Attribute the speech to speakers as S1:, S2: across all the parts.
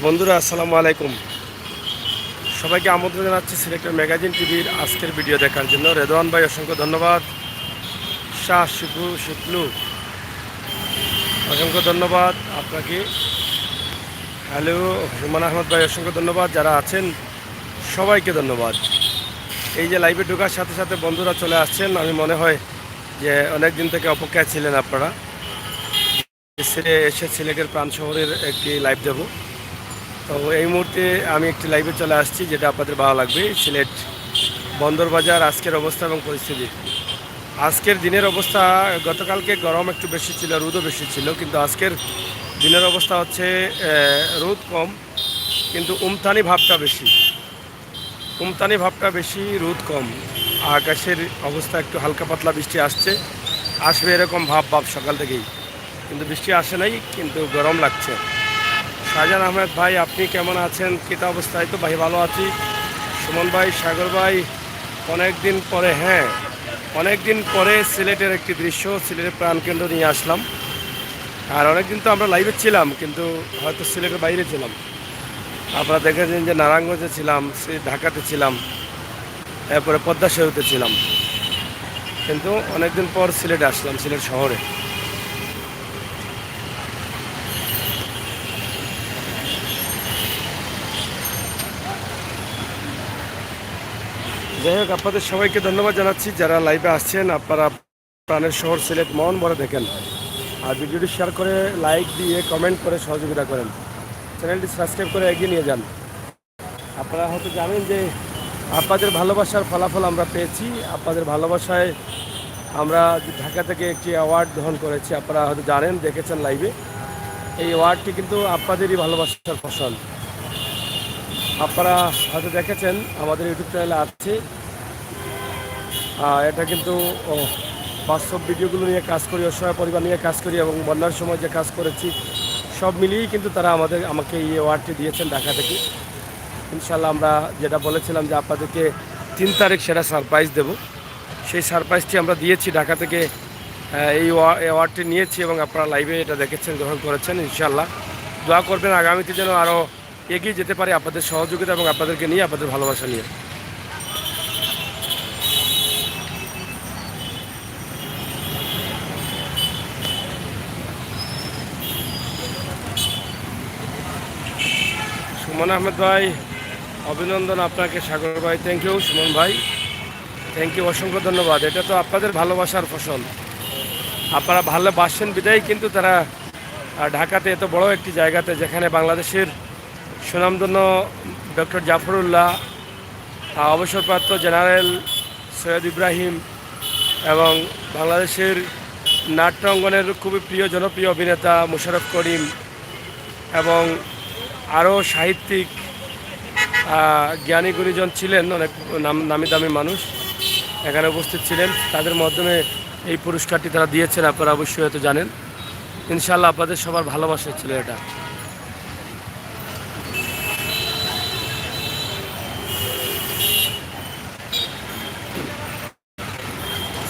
S1: বন্ধুরা আসসালামু আলাইকুম। সবাইকে আমন্ত্রণ জানাচ্ছি সিলেক্টর ম্যাগাজিন টিভির আজকের ভিডিও দেখার জন্য। রেদওয়ান ভাই অসংখ্য ধন্যবাদ। শাহ শিপলু অসংখ্য ধন্যবাদ আপনাকে। হ্যালো হুমান আহমদ ভাই অসংখ্য ধন্যবাদ। যারা আছেন সবাইকে ধন্যবাদ। এই যে লাইভে ঢোকার সাথে সাথে বন্ধুরা চলে আসছেন, আমি মনে হয় যে অনেক দিন থেকে অপেক্ষায় ছিলেন আপনারা। এসে সিলেটের প্রাণ শহরের একটি লাইভ দেব। তো এই মুহূর্তে আমি একটি লাইভে চলে আসছি, যেটা আপনাদের ভালো লাগবে। সিলেট বন্দরবাজার আজকের অবস্থা এবং পরিস্থিতি। আজকের দিনের অবস্থা, গতকালকে গরম একটু বেশি ছিল, রোদও বেশি ছিল, কিন্তু আজকের দিনের অবস্থা হচ্ছে রোদ কম কিন্তু উমতানি ভাবটা বেশি, রোদ কম। আকাশের অবস্থা একটু হালকা পাতলা, বৃষ্টি আসবে এরকম ভাব সকাল থেকেই, কিন্তু বৃষ্টি আসে নাই, কিন্তু গরম লাগছে। শাহজাহান আহমেদ ভাই, আপনি কেমন আছেন? কিতা অবস্থায়? তো ভাই ভালো আছি। সুমন ভাই, সাগর ভাই, অনেক দিন পরে সিলেটের একটি দৃশ্য, সিলেটের প্রাণকেন্দ্র নিয়ে আসলাম। আর অনেকদিন তো আমরা লাইভে ছিলাম, কিন্তু হয়তো সিলেটের বাইরে ছিলাম। আপনারা দেখেছেন যে নারায়ণগঞ্জে ছিলাম, ঢাকাতে ছিলাম, এরপরে পদ্মা সেতুতে ছিলাম, কিন্তু অনেকদিন পর সিলেটে আসলাম, সিলেট শহরে। যাই হোক, আপনাদের সবাইকে ধন্যবাদ জানাচ্ছি যারা লাইভে আসছেন। আপনারা প্রাণের শহর সিলেট মন ভরে দেখেন, আর ভিডিওটি শেয়ার করে, লাইক দিয়ে, কমেন্ট করে সহযোগিতা করেন। চ্যানেলটি সাবস্ক্রাইব করে এগিয়ে নিয়ে যান। আপনারা হয়তো জানেন যে আপনাদের ভালোবাসার ফলাফল আমরা পেয়েছি। আপনাদের ভালোবাসায় আমরা ঢাকা থেকে একটি অ্যাওয়ার্ড গ্রহণ করেছি। আপনারা হয়তো জানেন, দেখেছেন লাইভে। এই অ্যাওয়ার্ডটি কিন্তু আপনাদেরই ভালোবাসার ফসল। আপনারা হয়তো দেখেছেন, আমাদের ইউটিউব চ্যানেলে আছে। এটা কিন্তু বাস্তব ভিডিওগুলো নিয়ে কাজ করি, অসহায় পরিবার নিয়ে কাজ করি, এবং বন্যার সময় যে কাজ করেছি সব মিলিয়েই কিন্তু তারা আমাকে এই অ্যাওয়ার্ডটি দিয়েছেন ঢাকা থেকে। ইনশাল্লাহ আমরা যেটা বলেছিলাম যে আপনাদেরকে 3 তারিখ সেটা সারপ্রাইজ দেব, সেই সারপ্রাইজটি আমরা দিয়েছি। ঢাকা থেকে এই অ্যাওয়ার্ডটি নিয়েছি এবং আপনারা লাইভে এটা দেখেছেন, গ্রহণ করেছেন। ইনশাল্লাহ দোয়া করবেন আগামীতে যেন আরও এগিয়ে যেতে পারে আপনাদের সহযোগিতা এবং আপনাদেরকে নিয়ে, আপনাদের ভালোবাসা নিয়ে। সুমন আহমেদ ভাই, অভিনন্দন আপনাকে। সাগর ভাই, থ্যাংক ইউ। সুমন ভাই, থ্যাংক ইউ, অসংখ্য ধন্যবাদ। এটা তো আপনাদের ভালোবাসার ফসল। আপনারা ভালোবাসেন বিদায় কিন্তু তারা ঢাকাতে, এত বড় একটি জায়গাতে, যেখানে বাংলাদেশের সুনামধন্য ডক্টর জাফরুল্লাহ, অবসরপ্রাপ্ত জেনারেল সৈয়দ ইব্রাহিম, এবং বাংলাদেশের নাট্য অঙ্গনের খুবই প্রিয় জনপ্রিয় অভিনেতা মোশাররফ করিম, এবং আরও সাহিত্যিক জ্ঞানী গুণীজন ছিলেন, অনেক নামি দামি মানুষ এখানে উপস্থিত ছিলেন। তাদের মাধ্যমে এই পুরস্কারটি তারা দিয়েছেন, আপনারা অবশ্যই হয়তো জানেন। ইনশাআল্লাহ আপনাদের সবার ভালোবাসা ছিল এটা।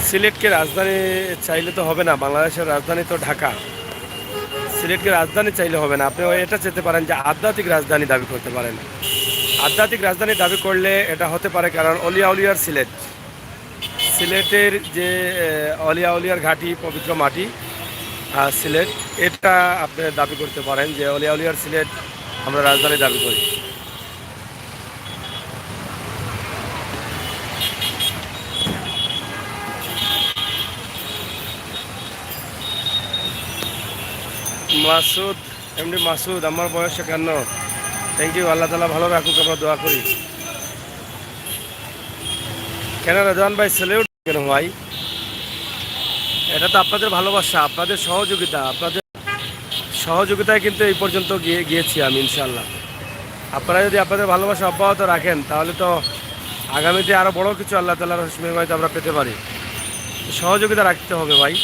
S1: সিলেটকে রাজধানী চাইলে তো হবে না, বাংলাদেশের রাজধানী তো ঢাকা। সিলেটকে রাজধানী চাইলে হবে না, আপনি এটা চেতে পারেন যে আধ্যাত্মিক রাজধানী দাবি করতে পারেন। আধ্যাত্মিক রাজধানী দাবি করলে এটা হতে পারে, কারণ অলিয়া উলিয়ার সিলেটের যে অলিয়া উলিয়ার ঘাঁটি, পবিত্র মাটি সিলেট, এটা আপনি দাবি করতে পারেন যে অলিয়া উলিয়ার সিলেট আমরা রাজধানী দাবি করি। মাসুদ, এমনি মাসুদ, আমার বয়স 51। থ্যাংক ইউ, আল্লাহ তালা ভালো রাখুক, আমরা দোয়া করি। কেন রেজওয়ান ভাই সেলিউট কেন ভাই? এটা তো আপনাদের ভালোবাসা, আপনাদের সহযোগিতায় কিন্তু এই পর্যন্ত গিয়েছি আমি। ইনশাল্লাহ আপনারা যদি আপনাদের ভালোবাসা অব্যাহত রাখেন, তাহলে তো আগামীতে আরও বড় কিছু আল্লাহ তাআলার রহমতে আমরা পেতে পারি। সহযোগিতা রাখতে হবে ভাই।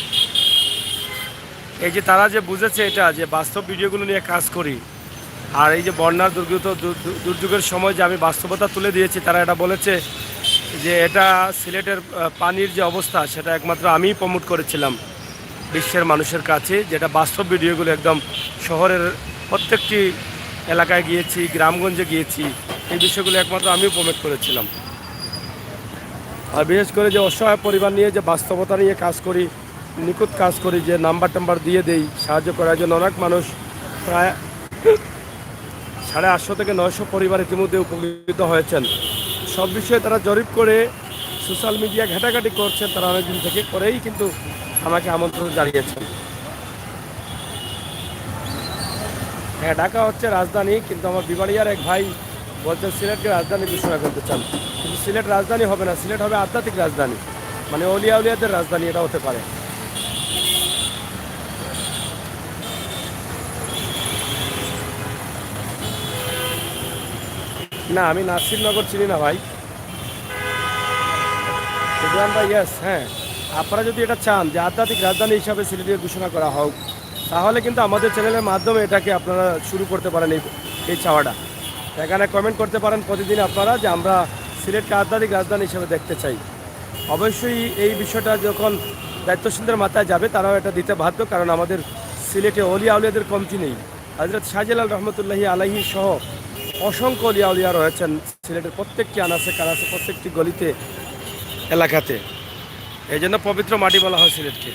S1: এই যে তারা যে বুঝেছে এটা, যে বাস্তব ভিডিওগুলো নিয়ে কাজ করি, আর এই যে বন্যার দুর্যোগের সময় যে আমি বাস্তবতা তুলে দিয়েছি, তারা এটা বলেছে যে এটা সিলেটের পানির যে অবস্থা, সেটা একমাত্র আমিই প্রমোট করেছিলাম বিশ্বের মানুষের কাছে, যেটা বাস্তব ভিডিওগুলো একদম শহরের প্রত্যেকটি এলাকায় গিয়েছি, গ্রামগঞ্জে গিয়েছি, এই বিষয়গুলো একমাত্র আমিও প্রমোট করেছিলাম। আর বিশেষ করে যে অসহায় পরিবার নিয়ে যে বাস্তবতা নিয়ে কাজ করি, নিখুঁত কাজ করি, যে নাম্বার টাম্বার দিয়ে দেই সাহায্য করার জন্য, অনেক মানুষ প্রায় 850 থেকে 900 পরিবার ইতিমধ্যে উপকৃত হয়েছেন। সব বিষয়ে তারা জরিপ করে সোশ্যাল মিডিয়া ঘাটাঘাটি করছেন, তারা অনেকদিন থেকে করেই কিন্তু আমাকে আমন্ত্রণ জানিয়েছেন। হ্যাঁ, ঢাকা হচ্ছে রাজধানী, কিন্তু আমার বিবাড়িয়ার এক ভাই বলছেন সিলেটকে রাজধানী ঘোষণা করতে চান, কিন্তু সিলেট রাজধানী হবে না, সিলেট হবে আধ্যাত্মিক রাজধানী, মানে অলিয়া উলিয়াদের রাজধানী এটা হতে পারে। না, আমি নাসিরনগর চিনি না ভাই। সুতরাং ভাই, ইয়েস, হ্যাঁ, আপনারা যদি এটা চান যে আধ্যাত্মিক রাজধানী হিসাবে সিলেটের ঘোষণা করা হোক, তাহলে কিন্তু আমাদের চ্যানেলের মাধ্যমে এটাকে আপনারা শুরু করতে পারেন, এই চাওয়াটা। এখানে কমেন্ট করতে পারেন প্রতিদিন আপনারা যে আমরা সিলেটকে আধ্যাত্মিক রাজধানী হিসেবে দেখতে চাই। অবশ্যই এই বিষয়টা যখন দায়িত্বশীলদের মাথায় যাবে, তারাও এটা দিতে বাধ্য, কারণ আমাদের সিলেটে অলিয়া আউলিয়াদের কমতি নেই। হযরত শাহজালাল রহমতুল্লাহি আলাইহি সহ অসংখ্য অলিয়া আউলিয়া রয়েছেন সিলেটের প্রত্যেকটি আনাচে কানাচে, প্রত্যেকটি গলিতে, এলাকাতে। এই জন্য পবিত্র মাটি বলা হয় সিলেটকে।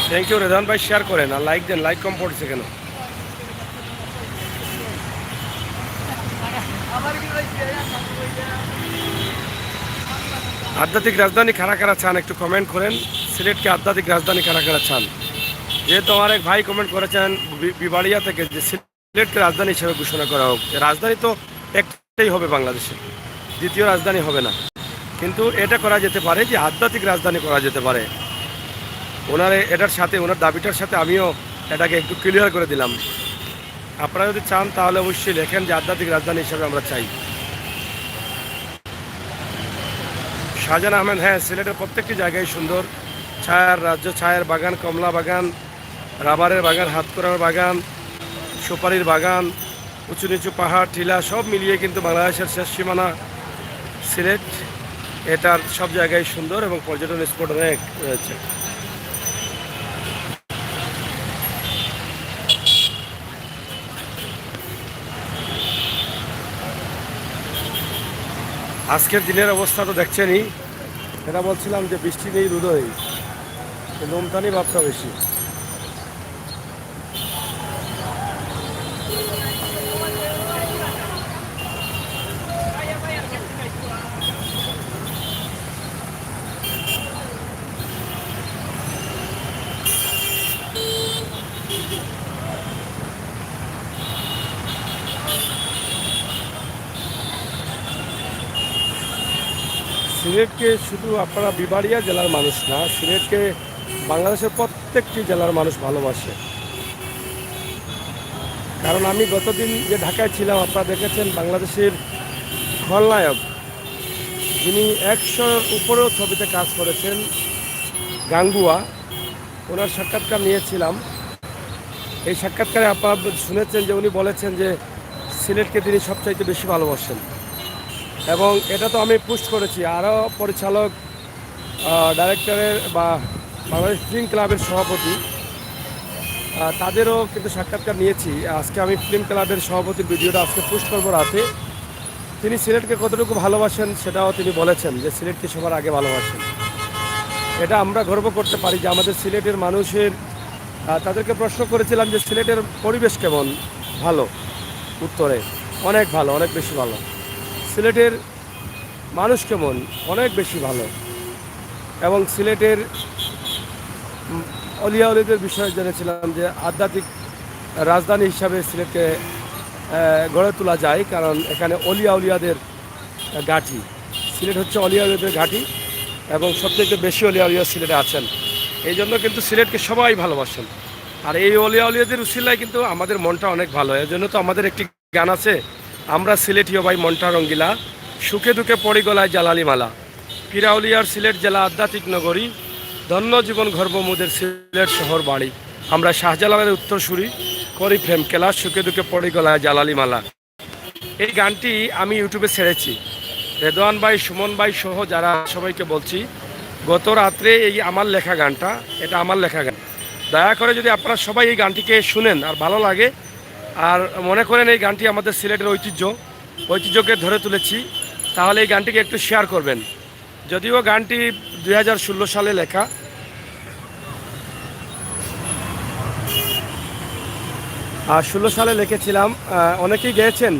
S1: থ্যাংক ইউ রেজান ভাই, শেয়ার করেন আর লাইক দেন। লাইক কম পড়ছে কেন? আধ্যাত্মিক রাজধানী কারা কারা চান একটু কমেন্ট করেন। সিলেটকে আধ্যাত্মিক রাজধানী কারা কারা চান? যেহেতু আমার এক ভাই কমেন্ট করেছেন বিবাড়িয়া থেকে যে সিলেটকে রাজধানী হিসেবে ঘোষণা করা হোক। রাজধানী তো একটাই হবে বাংলাদেশে, দ্বিতীয় রাজধানী হবে না, কিন্তু এটা করা যেতে পারে যে আধ্যাত্মিক রাজধানী করা যেতে পারে। ওনার এটার সাথে, ওনার দাবিটার সাথে আমিও এটাকে একটু ক্লিয়ার করে দিলাম। আপনারা যদি চান তাহলে অবশ্যই লেখেন যে আধ্যাত্মিক রাজধানী হিসেবে আমরা চাই। শাহজাহান আহমেদ, হ্যাঁ, সিলেটের প্রত্যেকটি জায়গায় সুন্দর। ছায়ার রাজ্য, ছায়ের বাগান, কমলা বাগান, রাবারের বাগান, হাতকড়ার বাগান, সুপারির বাগান, উঁচু নিচু পাহাড় টিলা সব মিলিয়ে কিন্তু বাংলাদেশের শেষ সীমানা সিলেট। এটার সব জায়গায় সুন্দর এবং পর্যটন স্পট অনেক রয়েছে। আজকের দিনের অবস্থা তো দেখছেনই। এটা বলছিলাম যে বৃষ্টি নেই, রোদ নেই, লোমটানি ভাবটা বেশি। সিলেটকে শুধু আপনারা বিবাড়িয়া জেলার মানুষ না, সিলেটকে বাংলাদেশের প্রত্যেকটি জেলার মানুষ ভালোবাসে। কারণ আমি গতদিন যে ঢাকায় ছিলাম, আপনারা দেখেছেন বাংলাদেশের খলনায়ক, যিনি 100 উপরেও ছবিতে কাজ করেছেন, গাঙ্গুয়া, ওনার সাক্ষাৎকার নিয়েছিলাম। এই সাক্ষাৎকারে আপনারা শুনেছেন যে উনি বলেছেন যে সিলেটকে তিনি সবচাইতে বেশি ভালোবাসেন, এবং এটা তো আমি পোস্ট করেছি। আরও পরিচালক, ডাইরেক্টরের বা বাংলাদেশ ফিল্ম ক্লাবের সভাপতি, তাদেরও কিন্তু সাক্ষাৎকার নিয়েছি। আজকে আমি ফিল্ম ক্লাবের সভাপতির ভিডিওটা আজকে পোস্ট করবো রাতে। তিনি সিলেটকে কতটুকু ভালোবাসেন সেটাও তিনি বলেছেন, যে সিলেটকে সবার আগে ভালোবাসেন। এটা আমরা গর্ব করতে পারি যে আমাদের সিলেটের মানুষের, তাদেরকে প্রশ্ন করেছিলাম যে সিলেটের পরিবেশ কেমন, ভালো, উত্তরে অনেক ভালো, অনেক বেশি ভালো। সিলেটের মানুষ কেমন, অনেক বেশি ভালো। এবং সিলেটের অলিয়া উলিয়াদের বিষয়ে জেনেছিলাম যে আধ্যাত্মিক রাজধানী হিসাবে সিলেটকে গড়ে তোলা যায়, কারণ এখানে অলিয়া উলিয়াদের ঘাঁটি। সিলেট হচ্ছে অলিয়া উলিয়াদের ঘাঁটি, এবং সবথেকে বেশি অলিয়া উলিয়া সিলেটে আছেন। এই জন্য কিন্তু সিলেটকে সবাই ভালোবাসেন। আর এই অলিয়া উলিয়াদের উসিলায় কিন্তু আমাদের মনটা অনেক ভালো। এর জন্য তো আমাদের একটি গান আছে, আমরা সিলেটিও ভাই মনটা রঙ্গিলা, সুখে দুঃখে পড়ি গলায় জালালি মালা, পিরাউলিয়ার সিলেট জেলা আধ্যাত্মিক নগরী, ধন্য জীবন গর্ব মুদের সিলেট শহর বাড়ি, আমরা শাহজালালের উত্তরসূরি, করি প্রেম কেলা, সুখে দুঃখে পড়ি গলায় জালালি মালা। এই গানটি আমি ইউটিউবে ছেড়েছি। রেদওয়ান ভাই, সুমন ভাই সহ যারা সবাইকে বলছি, গত রাত্রে এই আমার লেখা গানটা, এটা আমার লেখা গান, দয়া করে যদি আপনারা সবাই এই গানটিকে শুনেন আর ভালো লাগে আর মনে করেন এই গানটি আমাদের সিলেটের ঐতিহ্যকে ধরে তুলেছি, তাহলে এই গানটিকে একটু শেয়ার করবেন। যদিও গানটি 2016 সালে লেখা। আর 16 সালে লিখেছিলাম। অনেকেই গেয়েছেন,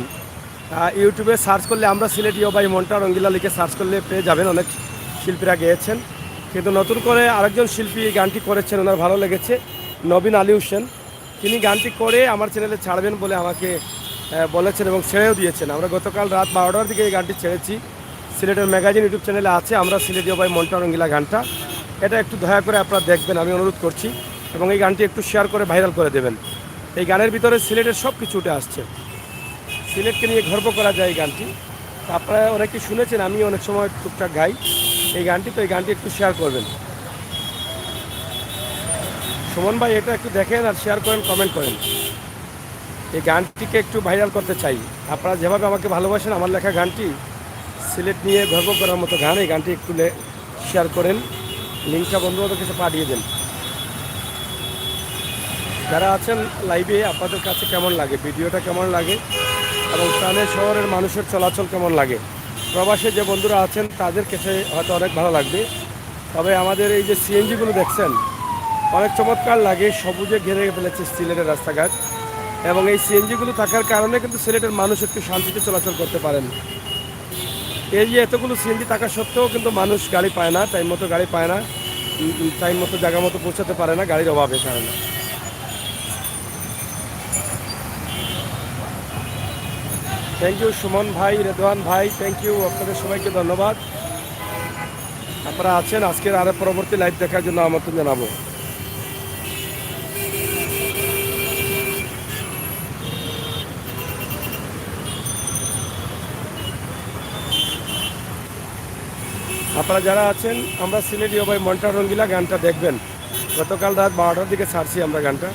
S1: ইউটিউবে সার্চ করলে আমরা সিলেটি ও ভাই মনটা রঙ্গিলা লিখে সার্চ করলে পেয়ে যাবেন, অনেক শিল্পীরা গেয়েছেন। কিন্তু নতুন করে আরেকজন শিল্পী এই গানটি করেছেন, ওনার ভালো লেগেছে, নবীন আলী হোসেন। তিনি গানটি করে আমার চ্যানেলে ছাড়বেন বলে আমাকে বলেছেন এবং ছেড়েও দিয়েছেন। আমরা গতকাল রাত 12টার দিকে এই গানটি ছেড়েছি। সিলেটের ম্যাগাজিন ইউটিউব চ্যানেলে আছে আমরা সিলেটি ও ভাই মনটা রঙ্গিলা গানটা। এটা একটু দয়া করে আপনারা দেখবেন, আমি অনুরোধ করছি, এবং এই গানটি একটু শেয়ার করে ভাইরাল করে দেবেন। এই গানের ভিতরে সিলেটের সব কিছু উঠে আসছে, সিলেটকে নিয়ে গর্ব করা যায় এই গানটি। আপনারা অনেকে শুনেছেন, আমি অনেক সময় টুকটাক গাই এই গানটি, তো এই গানটি একটু শেয়ার করবেন। সুমন ভাই এটা একটু দেখেন আর শেয়ার করেন, কমেন্ট করেন। এই গানটিকে একটু ভাইরাল করতে চাই। আপনারা যেভাবে আমাকে ভালোবাসেন, আমার লেখা গানটি সিলেট নিয়ে গর্ব করার মতো গান, এই গানটি একটু শেয়ার করেন, লিঙ্কটা বন্ধুদের কাছে পাঠিয়ে দেন। যারা আছেন লাইভে, আপনাদের কাছে কেমন লাগে, ভিডিওটা কেমন লাগে, এবং স্থানীয় শহরের মানুষের চলাচল কেমন লাগে। প্রবাসে যে বন্ধুরা আছেন তাদের কাছে হয়তো অনেক ভালো লাগবে। তবে আমাদের এই যে সিএনজিগুলো দেখছেন, অনেক চমৎকার লাগে, সবুজে ঘিরে ফেলেছে সিলেটের রাস্তাঘাট, এবং এই সিএনজিগুলো থাকার কারণে কিন্তু সিলেটের মানুষ একটু শান্তিতে চলাচল করতে পারেন। এই যে এতগুলো সিএনজি থাকা সত্ত্বেও কিন্তু মানুষ গাড়ি পায় না, টাইম মতো গাড়ি পায় না, টাইম মতো জায়গা মতো পৌঁছাতে পারে না গাড়ির অভাবের কারণে। থ্যাংক ইউ সুমন ভাই, রেদওয়ান ভাই, থ্যাংক ইউ, আপনাদের সবাইকে ধন্যবাদ। আপনারা আছেন, আজকের আরও পরবর্তী লাইভ দেখার জন্য আমন্ত্রণ জানাবো। আপনারা যারা আছেন, আমরা সিলেটি ও ভাই মনটা রঙ্গিলা গানটা দেখবেন। গতকাল রাত 12টার দিকে ছাড়ছি আমরা গানটা।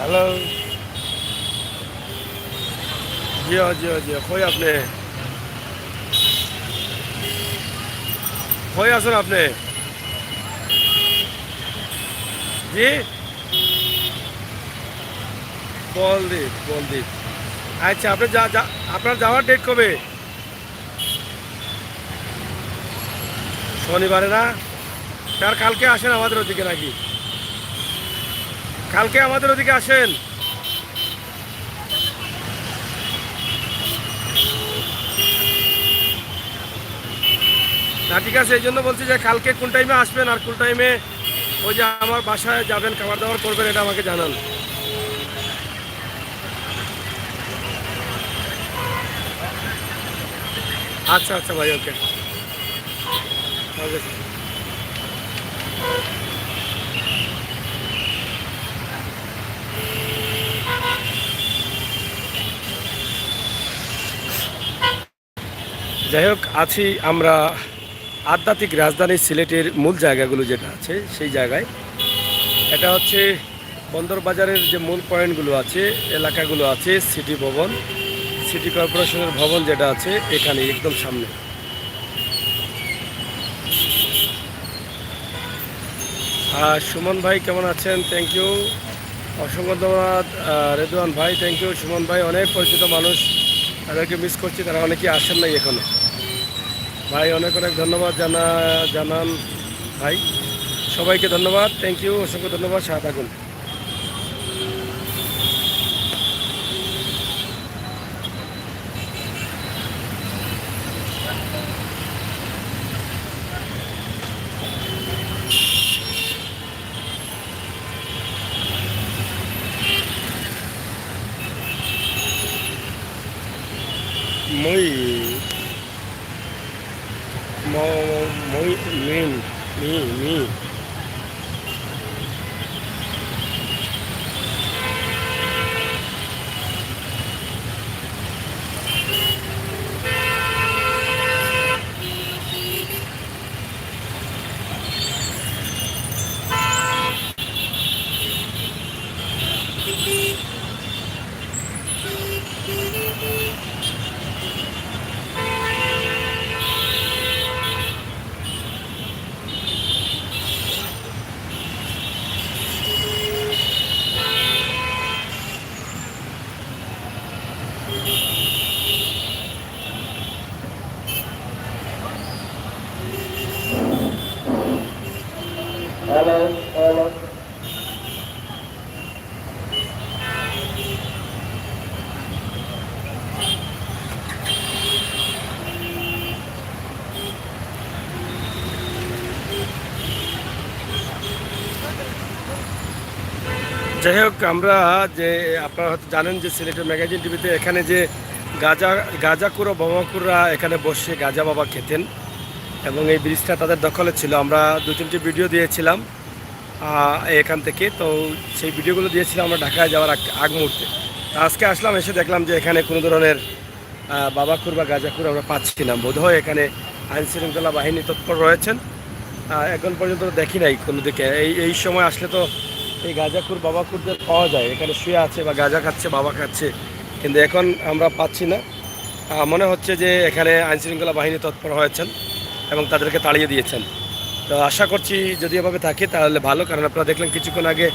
S1: हेलो जियो जियो जियो खोई आपने खोई आसन आपने जी বল দি আচ্ছা আপনি আপনার যাওয়ার ডেট কবে? শনিবারে না? তার কালকে আসেন আমাদের ওদিকে নাকি? কালকে আমাদের ওদিকে আসেন। না ঠিক আছে, এই জন্য বলছি যে কালকে কোন টাইমে আসবেন আর কোন টাইমে ওই যে আমার বাসায় যাবেন, খাবার দাবার করবেন, এটা আমাকে জানান। আচ্ছা আচ্ছা ভাই, ওকে। যাই হোক, আছি আমরা আধ্যাত্মিক রাজধানী সিলেটের মূল জায়গাগুলো যেটা আছে সেই জায়গায়। এটা হচ্ছে বন্দর বাজারের যে মূল পয়েন্টগুলো আছে, এলাকাগুলো আছে, সিটি ভবন, সিটি কর্পোরেশনের ভবন যেটা আছে এখানে একদম সামনে। সুমন ভাই কেমন আছেন? থ্যাংক ইউ, অসংখ্য ধন্যবাদ। রেদওয়ান ভাই থ্যাংক ইউ। সুমন ভাই অনেক পরিচিত মানুষ, তাদেরকে মিস করছি, তারা অনেকেই আসেন নাই এখনো। ভাই অনেক অনেক ধন্যবাদ জানান ভাই, সবাইকে ধন্যবাদ, থ্যাংক ইউ, অসংখ্য ধন্যবাদ। সাথে থাকুন। মই মই মিন মি মি
S2: Hello, hello.
S1: যাই হোক, আমরা যে আপনারা হয়তো জানেন যে সিলেটের ম্যাগাজিন টিভিতে এখানে যে গাজাকুর ও বাবাকুররা এখানে বসে গাজা বাবা খেতেন এবং এই ব্রিজটা তাদের দখলে ছিল। আমরা 2-3টি ভিডিও দিয়েছিলাম এখান থেকে, তো সেই ভিডিওগুলো দিয়েছিলাম আমরা ঢাকায় যাওয়ার আগ মুহূর্তে। আজকে আসলাম, এসে দেখলাম যে এখানে কোনো ধরনের বাবাকুর বা গাজাকুর আমরা পাচ্ছি না। বোধহয় এখানে আইনশৃঙ্খলা বাহিনী তৎপর রয়েছেন, এখন পর্যন্ত দেখি নাই কোনো দিকে। এই সময় আসলে তো এই গাজাকুর বাবাকুরদের পাওয়া যায়, এখানে শুয়ে আছে বা গাজা খাচ্ছে, বাবা খাচ্ছে, কিন্তু এখন আমরা পাচ্ছি না। মনে হচ্ছে যে এখানে আইনশৃঙ্খলা বাহিনী তৎপর হয়েছেন এবং তাদেরকে তাড়িয়ে দিয়েছেন। তো আশা করছি যদি এভাবে থাকে তাহলে ভালো, কারণ আপনারা দেখলেন কিছুক্ষণ আগে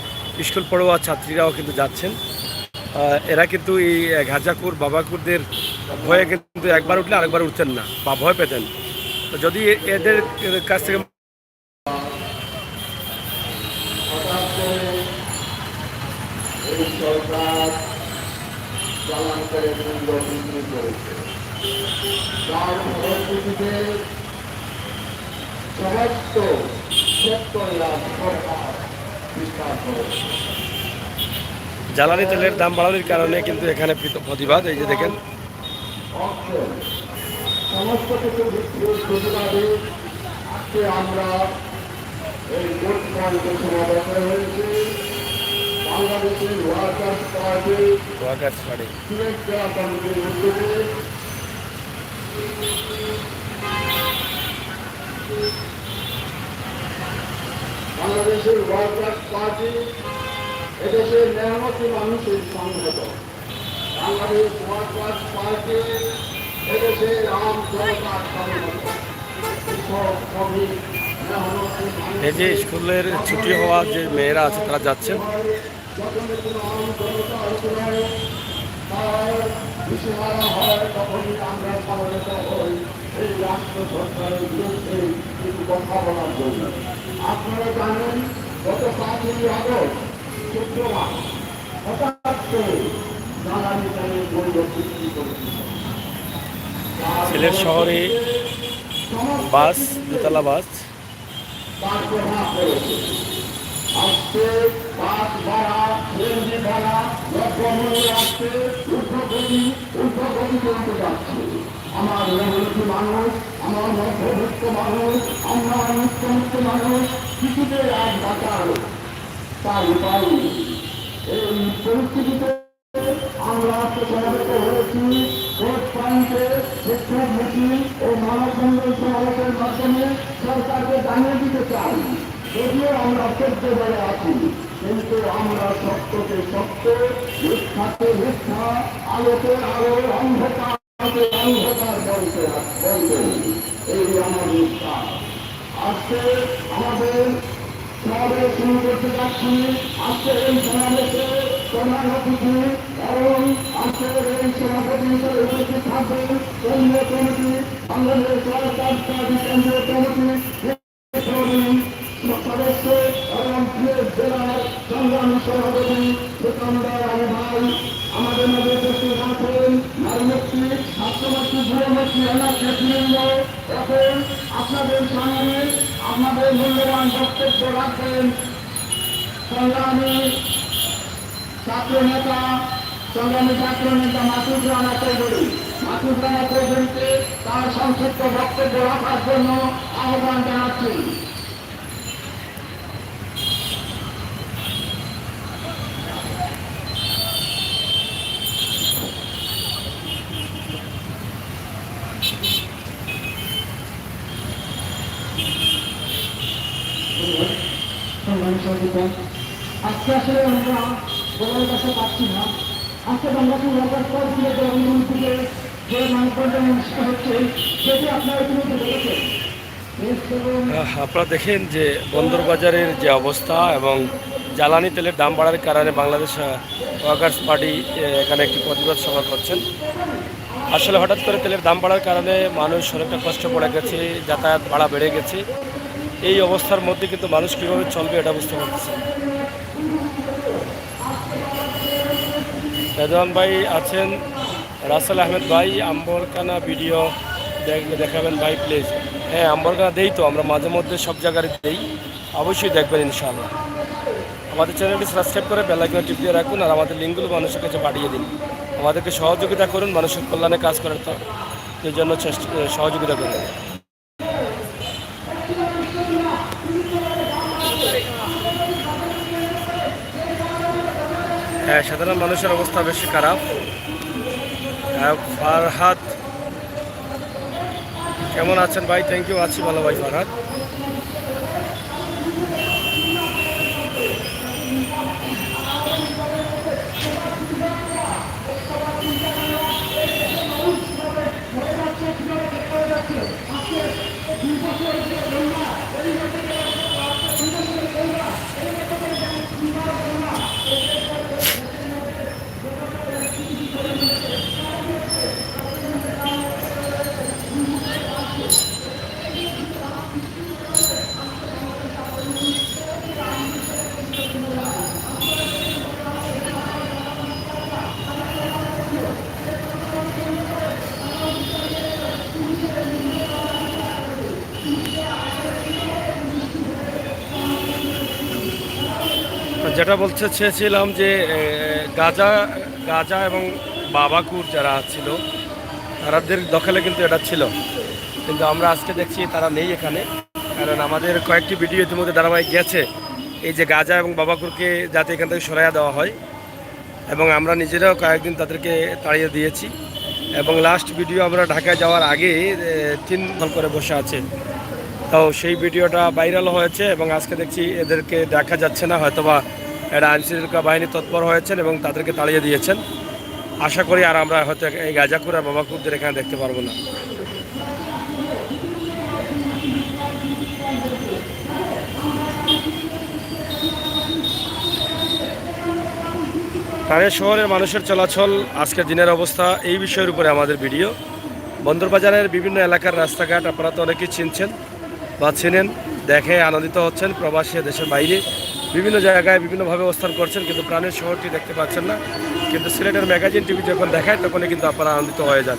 S1: স্কুল পড়ুয়া ছাত্রীরাও কিন্তু যাচ্ছেন। এরা কিন্তু এই গাজাকুর বাবাকুরদের ভয়ে কিন্তু একবার উঠলে আরেকবার উঠতেন না বা ভয় পেতেন। তো যদি এদের কাছ থেকে
S2: এই সরকার জ্বালান্তরের মূল্য বৃদ্ধি করেছে, তার ফলশ্রুতিতে সমস্ত সেক্টরেরা সরকার বিস্তার করেছে।
S1: জ্বালানি তেলের দাম বাড়ানোর কারণে কিন্তু এখানে প্রতিবাদ, এই যে দেখেন
S2: সমস্ত কিছু বৃদ্ধির প্রতিবাদে আজকে আমরা এই ভোট পয়েন্টে সমাবেশ হয়েছে। বাংলাদেশের ওয়ার্কার্স পার্টি সিলেট জেলা কমিটির উদ্যোগে বাংলাদেশের ওয়ার্কার্স পার্টি এদেশের মেহনতি মানুষের সংগঠন। বাংলাদেশ ওয়ার্কার্স পার্টি এদেশের আম জনতার সংগঠন।
S1: এই যে স্কুলের ছুটি হওয়া যে মেয়েরা আছে তারা যাচ্ছেন।
S2: আপনারা জানেন গত 5ই আগস্ট শুক্রবার হঠাৎ করে জ্বালানি তেলের মূল্য বৃদ্ধি করেছে।
S1: সিলেট শহরে বাস, দোতলা বাস
S2: তার প্রভাব পড়েছে। আজকে বাস ভাড়া, সিএনজি ভাড়া দ্রব্যমূল্য আসছে ঊর্ধ্বগতি চলতে যাচ্ছে। আমার মেহনতি মানুষ, আমার মধ্যবিত্ত মানুষ, আমরা মুক্ত মানুষ কিছুতে আজ বাঁচার তার উপায় নেই। এই পরিস্থিতিতে আমরা আজকে সমাবেত হয়েছি ভোট পয়েন্টে শিক্ষামুখী ও মানববন্ধন সমাবেশের মাধ্যমে সরকারকে জানিয়ে দিতে চাই, যদিও আমরা সহ্য বলে আছি কিন্তু আমরা সত্যকে সত্য, মিথ্যাকে মিথ্যা, আলোকে আলো, অন্ধকারকে অন্ধকার বলতে বলতে এই আমার বিশ্বাস। আজকে আমাদের সমাবেশ শুরু করতে যাচ্ছি। আজকের এই সমাবেশে প্রধান অতিথি এবং আজকের এই সভাপতি হিসেবে উপস্থিত থাকবেন কেন্দ্রীয় কমিটি, বাংলাদেশ সরকার কেন্দ্রীয় কমিটি সদস্য এবং জেলার সংগ্রামী সভাপতি দোকানদার আলী ভাই আমাদের মধ্যে উপস্থিত আছেন। নারীমুক্তি, ছাত্রমুক্তি, যুবমুক্তি এলাকার নেতৃবৃন্দ এখন আপনাদের সামনে আপনাদের মূল্যবান বক্তব্য রাখবেন সংগ্রামী ছাত্র নেতা মাসুদ রানা চৌধুরী। মাসুদ রানা চৌধুরীকে তার সংক্ষিপ্ত বক্তব্য রাখার জন্য আহ্বান জানাচ্ছি। আজকে আসলে আমরা বলার কাছে পাচ্ছি না। আজকে বাংলাদেশ ওয়ার্কার্স পার্টির যে আন্দোলন থেকে যে মানববন্ধন অনুষ্ঠিত হচ্ছে সেটি আপনারা ইতিমধ্যে দেখেছেন।
S1: আপনারা দেখেন যে বন্দরবাজারের যে অবস্থা এবং জ্বালানি তেলের দাম বাড়ার কারণে বাংলাদেশ ওয়ার্কার্স পার্টি এখানে একটি প্রতিবাদ সভা করছেন। আসলে হঠাৎ করে তেলের দাম বাড়ার কারণে মানুষ অনেকটা কষ্ট পড়ে গেছে, যাতায়াত ভাড়া বেড়ে গেছে। এই অবস্থার মধ্যে কিন্তু মানুষ কীভাবে চলবে এটা বুঝতে পারতেছে। রেদওয়ান ভাই আছেন, রাসেল আহমেদ ভাই, আম্বরকানা ভিডিও দেখাবেন ভাই প্লিজ। হ্যাঁ, আম্বরকানা দেই তো, আমরা মাঝে মধ্যে সব জায়গায় দেই, অবশ্যই দেখবেন ইনশাআল্লাহ। আমাদের চ্যানেলটি সাবস্ক্রাইব করে বেল আইকনে টিপ দিয়ে রাখুন আর আমাদের লিঙ্কগুলো মানুষের কাছে পাঠিয়ে দিন। আমাদেরকে সহযোগিতা করুন, মানুষের কল্যাণে কাজ করার তো এই জন্য সহযোগিতা করুন। হ্যাঁ, সাধারণ মানুষের অবস্থা বেশি খারাপ। ফারহাদ কেমন আছেন ভাই? থ্যাংক ইউ, আছি ভালো ভাই ফারহাদ। যেটা বলতে চেয়েছিলাম যে গাজা এবং বাবাকুর যারা ছিল তাদের দখলে কিন্তু এটা ছিল, কিন্তু আমরা আজকে দেখছি তারা নেই এখানে। কারণ আমাদের কয়েকটি ভিডিও ইতিমধ্যে ধারাবাহিক গেছে এই যে গাজা এবং বাবাকুরকে যাতে এখান থেকে সরাইয়া দেওয়া হয়, এবং আমরা নিজেরাও কয়েকদিন তাদেরকে তাড়িয়ে দিয়েছি। এবং লাস্ট ভিডিও আমরা ঢাকায় যাওয়ার আগে 3 দল করে বসে আছে, তো সেই ভিডিওটা ভাইরাল হয়েছে এবং আজকে দেখছি এদেরকে দেখা যাচ্ছে না, হয়তোবা এটা আইনশৃঙ্খলা বাহিনী তৎপর হয়েছেন এবং তাদেরকে তাড়িয়ে দিয়েছেন। আশা করি আর আমরা হয়তো এই গাজাকুর আর বাবাকুরদের এখানে দেখতে পারবো না। টাঙ্গাইল শহরের মানুষের চলাচল, আজকের দিনের অবস্থা, এই বিষয়ের উপরে আমাদের ভিডিও। বন্দরবাজারের বিভিন্ন এলাকার রাস্তাঘাট আপনারা তো অনেকেই চিনছেন বা চেনেন, দেখে আনন্দিত হচ্ছেন। প্রবাসী দেশের বাইরে বিভিন্ন জায়গায় বিভিন্নভাবে অবস্থান করছেন, কিন্তু প্রাণের শহরটি দেখতে পাচ্ছেন না। কিন্তু সিলেটের ম্যাগাজিন টিভি যখন দেখায় তখনই কিন্তু আপনারা আনন্দিত হয়ে যান।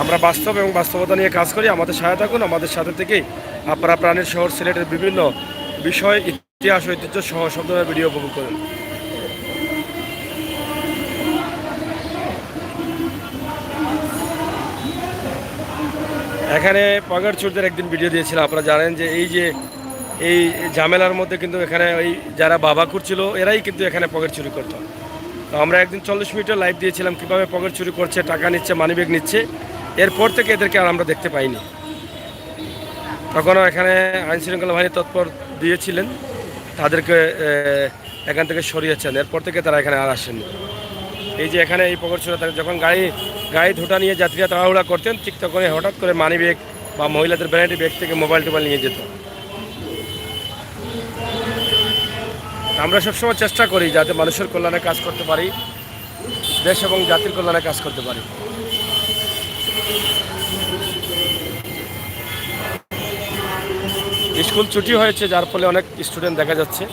S1: আমরা বাস্তব এবং বাস্তবতা নিয়ে কাজ করি, আমাদের সহায়তা করুন। আমাদের সাথে থেকেই আপনারা প্রাণের শহর সিলেটের বিভিন্ন বিষয়, ইতিহাস, ঐতিহ্য সহ সব ধরনের ভিডিও উপভোগ করুন। এখানে পকেট চোরদের একদিন ভিডিও দিয়েছিলাম, আপনারা জানেন যে এই ঝামেলার মধ্যে কিন্তু এখানে ওই যারা বাবাকুর ছিল এরাই কিন্তু এখানে পকেট চুরি করতো। তো আমরা একদিন 40 মিনিটের লাইভ দিয়েছিলাম কীভাবে পকেট চুরি করছে, টাকা নিচ্ছে, মানিব্যাগ নিচ্ছে। এরপর থেকে এদেরকে আর আমরা দেখতে পাইনি। তখনও এখানে আইনশৃঙ্খলা বাহিনী তৎপর দিয়েছিলেন তাদেরকে এখান থেকে সরিয়েছেন। এরপর থেকে তারা এখানে আর আসেননি। এই যে এখানে এই প্রকৌশল যখন গাড়ি ধোটা নিয়ে যাত্রীরা তাড়াহুড়া করতেন, ঠিক তখনই হঠাৎ করে মানি ব্যাগ বা মহিলাদের ভ্যানিটি ব্যাগ থেকে মোবাইল টোবাইল নিয়ে যেত। আমরা সবসময় চেষ্টা করি যাতে মানুষের কল্যাণে কাজ করতে পারি, দেশ এবং জাতির কল্যাণে কাজ করতে পারি। স্কুল ছুটি হয়েছে, যার ফলে অনেক স্টুডেন্ট দেখা যাচ্ছে।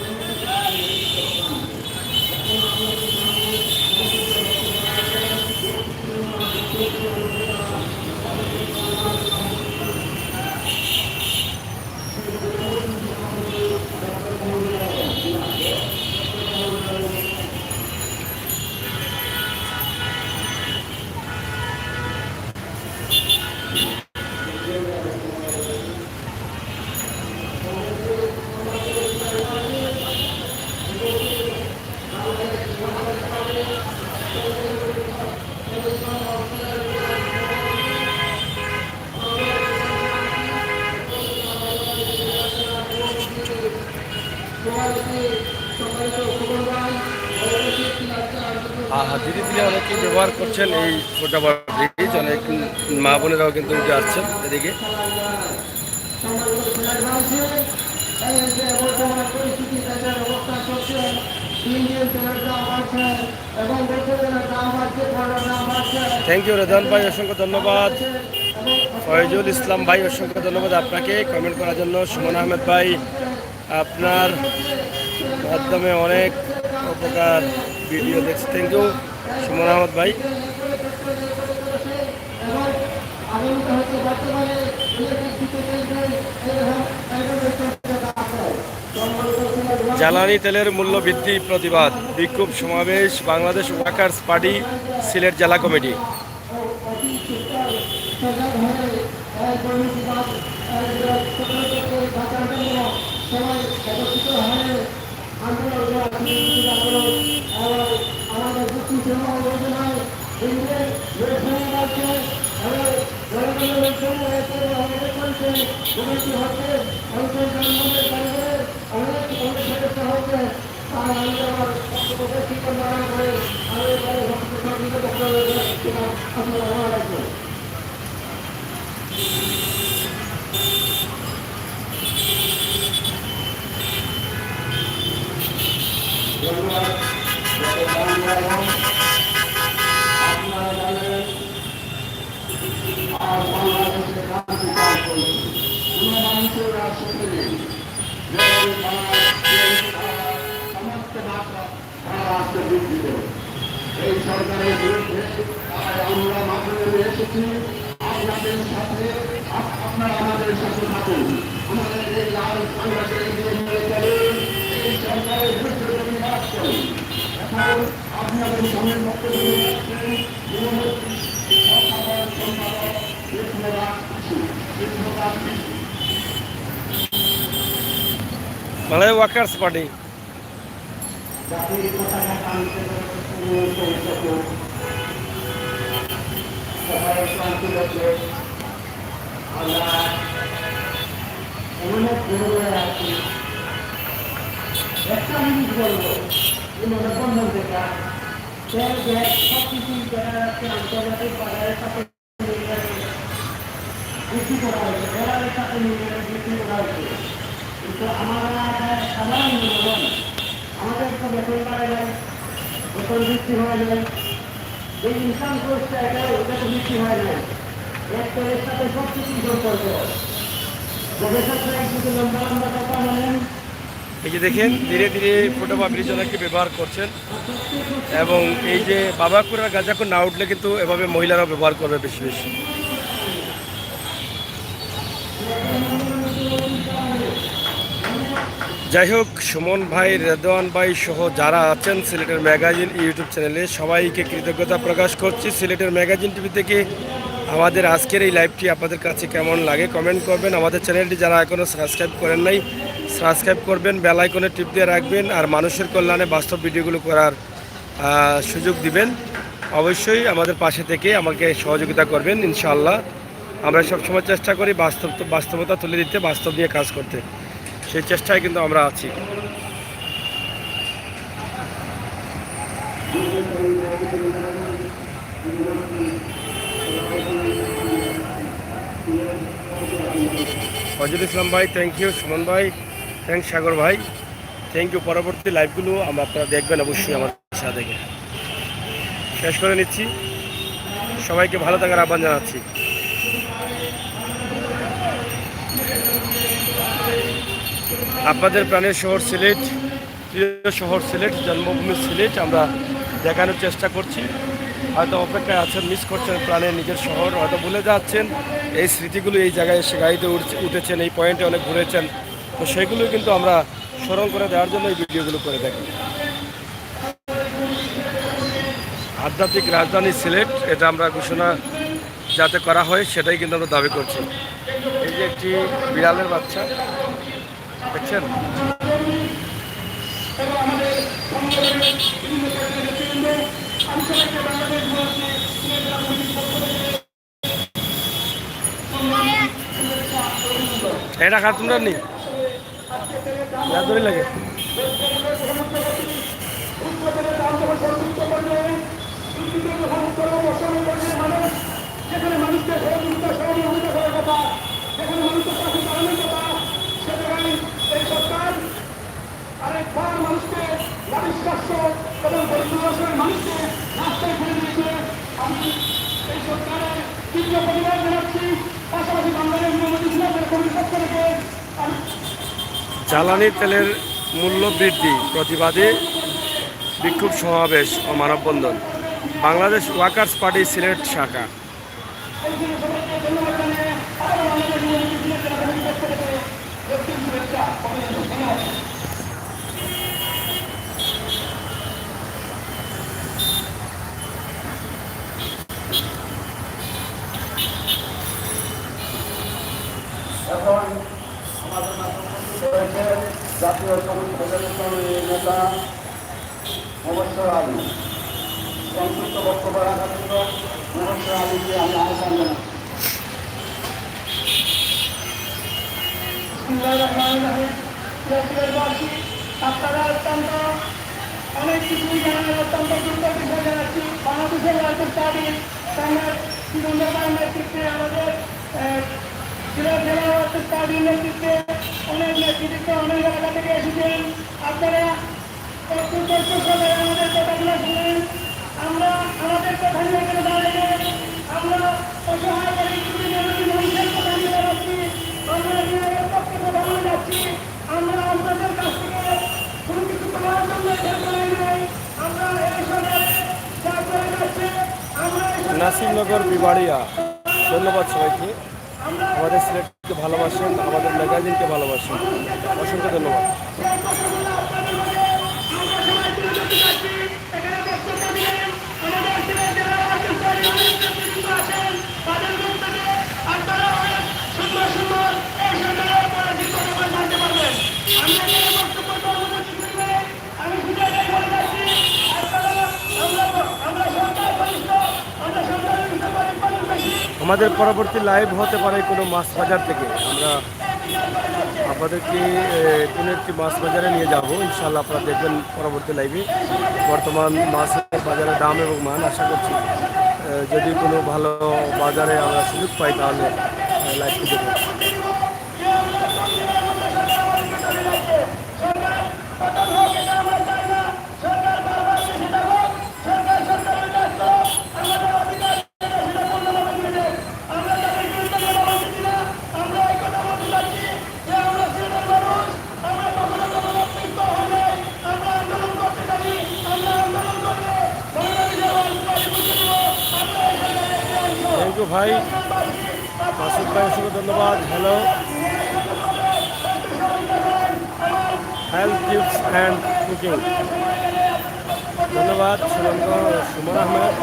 S1: ধীরে ধীরে অনেকেই ব্যবহার করছেন এই ফুটওভার ব্রিজ। অনেক মা বোনেরাও কিন্তু উঠে আসছেন এদিকে। থ্যাংক ইউ রেদান ভাই, অসংখ্য ধন্যবাদ। ফয়জুল ইসলাম ভাই, অসংখ্য ধন্যবাদ আপনাকে কমেন্ট করার জন্য। সুমন আহমেদ ভাই, আপনার মাধ্যমে অনেক উপকার ভিডিও দেখছি। থ্যাংক ইউ সুমন আহমদ ভাই। জ্বালানি তেলের মূল্য বৃদ্ধি প্রতিবাদ বিক্ষোভ সমাবেশ বাংলাদেশ ওয়ার্কার্স পার্টি সিলেট জেলা কমিটি।
S2: এই সরকারের বিরুদ্ধে আমরা মাধ্যমে এসেছি। আপনাদের সাথে আপনারা আমাদের সাথে থাকুন। আমাদের এই লাল সংগ্রামে এই সরকারের বিরুদ্ধে প্রতিবাদ করুন। এখন আপনাদের সামনে বক্তব্য
S1: বাংলাদেশ ওয়ার্কার্স পার্টি।
S2: জাতির পতাকা টানতে সবাই ক্লান্তি হচ্ছে। আমরা এমন এক আছি, একটা জিনিস বলবো বন্ধন থেকে সব কিছু দেখা যাচ্ছে আন্তর্জাতিক বাজারের সাথে বৃদ্ধি করা হয়েছে, ডলারের সাথে বৃদ্ধি করা হয়েছে। কিন্তু আমরা সাধারণ জনগণ আমাদের তো বেতন বাড়ে যায়, বেতন বৃদ্ধি হয়ে যায়, যে ইনকাম করছে ওটা তো বৃদ্ধি হয় না। এর সাথে সব কিছু সম্পর্ক। গবেষকরা একদিকে লম্বা লম্বা কথা বলেন।
S1: এই যে দেখেন ধীরে ধীরে ফুটওভার ব্রিজ অনেকে ব্যবহার করছেন, এবং এই যে বাবাকুর আর গাজাকুর না উঠলে কিন্তু এভাবে মহিলারাও ব্যবহার করবে বেশি বেশি। যাই হোক, সুমন ভাই, রেদওয়ান ভাই সহ যারা আছেন সিলেটের ম্যাগাজিন ইউটিউব চ্যানেলে সবাইকে কৃতজ্ঞতা প্রকাশ করছি। সিলেটের ম্যাগাজিন টিভি থেকে আমাদের আজকের এই লাইভটি আপনাদের কাছে কেমন লাগে কমেন্ট করবেন। আমাদের চ্যানেলটি যারা এখনও সাবস্ক্রাইব করেন নাই সাবস্ক্রাইব করবেন, বেল আইকনে টিপ দিয়ে রাখবেন, আর মানুষের কল্যাণে বাস্তব ভিডিওগুলো করার সুযোগ দিবেন। অবশ্যই আমাদের পাশে থেকে আমাকে সহযোগিতা করবেন ইনশাআল্লাহ। আমরা সবসময় চেষ্টা করি বাস্তবতা তুলে দিতে, বাস্তব নিয়ে কাজ করতে। সেই চেষ্টায় কিন্তু আমরা আছি। ফজল ইসলাম ভাই থ্যাংক ইউ, সুমন ভাই থ্যাংক, সাগর ভাই থ্যাংক ইউ। পরবর্তী লাইভগুলো আপনারা দেখবেন অবশ্যই আমার সাথে দেখে। শেষ করে নিচ্ছি, সবাইকে ভালো থাকার আহ্বান জানাচ্ছি। আপনাদের প্রাণের শহর সিলেট, প্রিয় শহর সিলেট, জন্মভূমি সিলেট আমরা দেখানোর চেষ্টা করছি। হয়তো অপেক্ষায় আছেন, মিস করছেন প্রাণের নিজের শহর, হয়তো ভুলে যাচ্ছেন এই স্মৃতিগুলো, এই জায়গায় এসে গাড়িতে উঠেছেন, এই পয়েন্টে অনেক ঘুরেছেন, তো সেগুলো কিন্তু আমরা স্মরণ করে দেওয়ার জন্য এই ভিডিওগুলো করে থাকি। আধ্যাত্মিক রাজধানী সিলেট, এটা আমরা ঘোষণা যাতে করা হয় সেটাই কিন্তু আমরা দাবি করছি। এই যে একটি বিড়ালের বাচ্চা দেখছেন, এটা খাতুনরা নেই ধরে লাগে। যেখানে মানুষকে সহযোগিতা সহযোগিতা করার কথা, যেখানে মানুষের পাশে দাঁড়ানোর কথা, সেখানে এই সরকার আরেকবার মানুষকে নাবিষ্কার্য এবং বৈষ্ণবের মানুষকে রাস্তায় ফেলে দিয়েছে। আমি এই সরকারের তীব্র প্রতিবাদ জানাচ্ছি। পাশাপাশি বাংলাদেশ ইসলামের কমিটির পক্ষ থেকে জ্বালানি তেলের মূল্য বৃদ্ধি প্রতিবাদে বিক্ষোভ সমাবেশ ও মানববন্ধন, বাংলাদেশ ওয়ার্কার্স পার্টি সিলেট শাখা।
S2: এখন আমাদের রয়েছে জাতীয় কমিটির নেতা মোবাশ্বের আলী। সংক্ষিপ্ত বক্তব্য রাখার জন্য মোবাশ্বের আলীকে আমি আহ্বান জানাচ্ছি। আপনারা অত্যন্ত অনেক কিছুই জানান, অত্যন্ত গুরুত্ব বিষয় জানাচ্ছি। বাংলাদেশের ওয়ার্কার্স পার্টির নেতৃত্বে আমাদের জেলা ওয়ার্কার্স পার্টির নেতৃত্বে অনেক নেতৃত্ব অনেক এলাকা থেকে এসেছেন। আপনারা আমাদের কথাগুলো শুনেন। আমরা আমাদের কথা নিয়ে এখানে দাঁড়িয়ে আমরা অসহায় মানুষের কথা নিয়ে যাচ্ছি, আমরা পক্ষে কথা বলে যাচ্ছি। আমরা আপনাদের কাছ থেকে কোনো কিছু পাওয়ার জন্য আমরা এই সরকারে যা করে যাচ্ছে আমরা
S1: নাসিমনগর বিবাড়িয়া, ধন্যবাদ সবাইকে। আমাদের সিলেটকে ভালোবাসেন, আমাদের ম্যাগাজিনকে ভালোবাসেন, অসংখ্য ধন্যবাদ। আমাদের পরবর্তী লাইভ হতে পারে কোনো মাছ বাজার থেকে, আমরা আপনাদেরকে কোনো একটি মাছ বাজারে নিয়ে যাব ইনশাআল্লাহ, আপনারা দেখবেন পরবর্তী লাইভে। বর্তমান মাছের বাজারের দাম এবং মান আশা করছি যদি কোনো ভালো বাজারে আমরা সুযোগ পাই তাহলে লাইভটি দেবো। থ্যাংক ইউ ভাই, মাসুদ ভাই অসংখ্য ধন্যবাদ। Hello, health tips and cooking, ধন্যবাদ। সুমন আহমেদ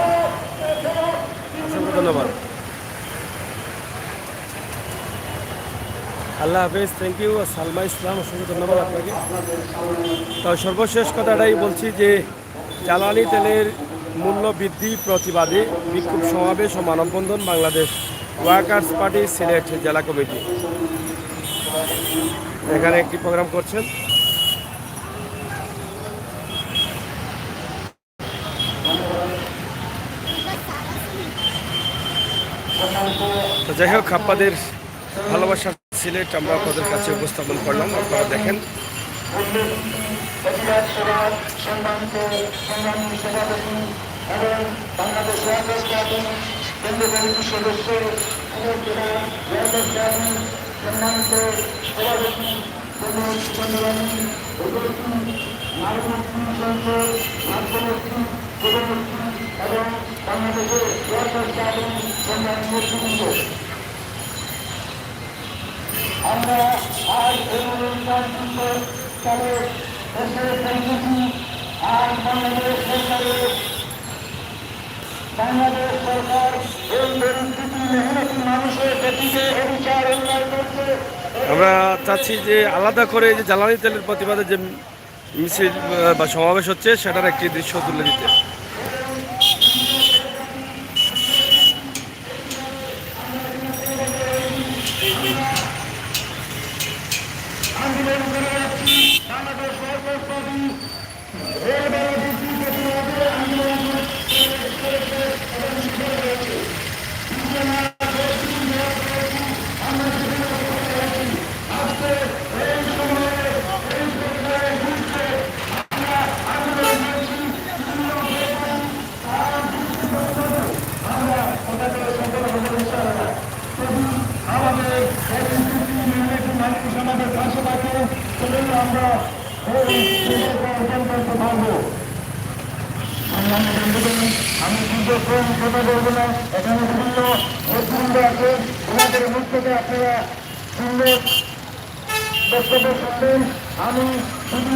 S1: অসংখ্য ধন্যবাদ। আল্লাহ হাফেজ, থ্যাংক ইউ। সালমা ইসলাম অসংখ্য ধন্যবাদ আপনাকে। তো সর্বশেষ কথাটাই বলছি যে জ্বালানি তেলের মূল্য বৃদ্ধি প্রতিবাদে বিক্ষোভ সমাবেশ ও মানববন্ধন, বাংলাদেশ ওয়ার্কার্স পার্টি সিলেট জেলা কমিটি এখানে একটি প্রোগ্রাম করছেন। তো যাই হোক, আপনাদের ভালোবাসার সিলেট আমরা আপনাদের কাছে উপস্থাপন করলাম, আপনারা দেখেন।
S2: প্রতিবাদ সভা সম্মানিত সংগ্রামী সভাপতি এবং বাংলাদেশ ওয়ার্কার্স পার্টি কেন্দ্রীয় কমিটির সদস্য সম্মানিত সভাপতি এবং বাংলাদেশের ওয়ার্কার্স পার্টি সংগ্রামী নেতৃবৃন্দ, আমরা আজ এই অনুষ্ঠান তবে দেশের পরিস্থিতি আজ বাংলাদেশ সরকার এই পরিস্থিতি মেহনতি মানুষের গতিকে অবিচার অন্যায় করছে।
S1: আমরা চাচ্ছি যে আলাদা করে যে জ্বালানি তেলের প্রতিবাদে যে মিছিল বা সমাবেশ হচ্ছে সেটার একটি দৃশ্য তুলে দিতে।
S2: আন্দোলন করে যাচ্ছি বাংলাদেশ ওয়ার্কার্স পার্টি রেলবাই বৃদ্ধি প্রতিবাদে আন্দোলন আমাদের মানুষ আমাদের পাশে থাকে, সেজন্য আমরা অর্জন করতে পারবো। আমি দীর্ঘক্ষণ কথা বলবো না, এখানে বিভিন্ন নেতৃবৃন্দ আছে, ওনাদের মুখ থেকে আপনারা সুন্দর বক্তব্য শুনবেন। আমি শুধু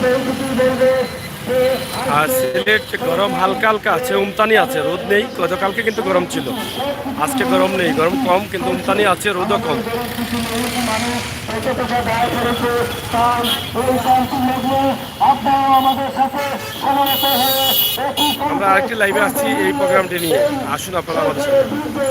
S2: সেইটুকুই বলবো যে
S1: আর সিলেট গরম হালকা হালকা আছে, উমতানি আছে, রোদ নেই। গতকালকে কিন্তু গরম ছিল, আজকে গরম নেই, গরম কম কিন্তু উমতানি আছে, রোদও কম। আমরা আরেকটি লাইভে আসছি এই প্রোগ্রামটি নিয়ে, আসুন আপনারা আমাদের সাথে।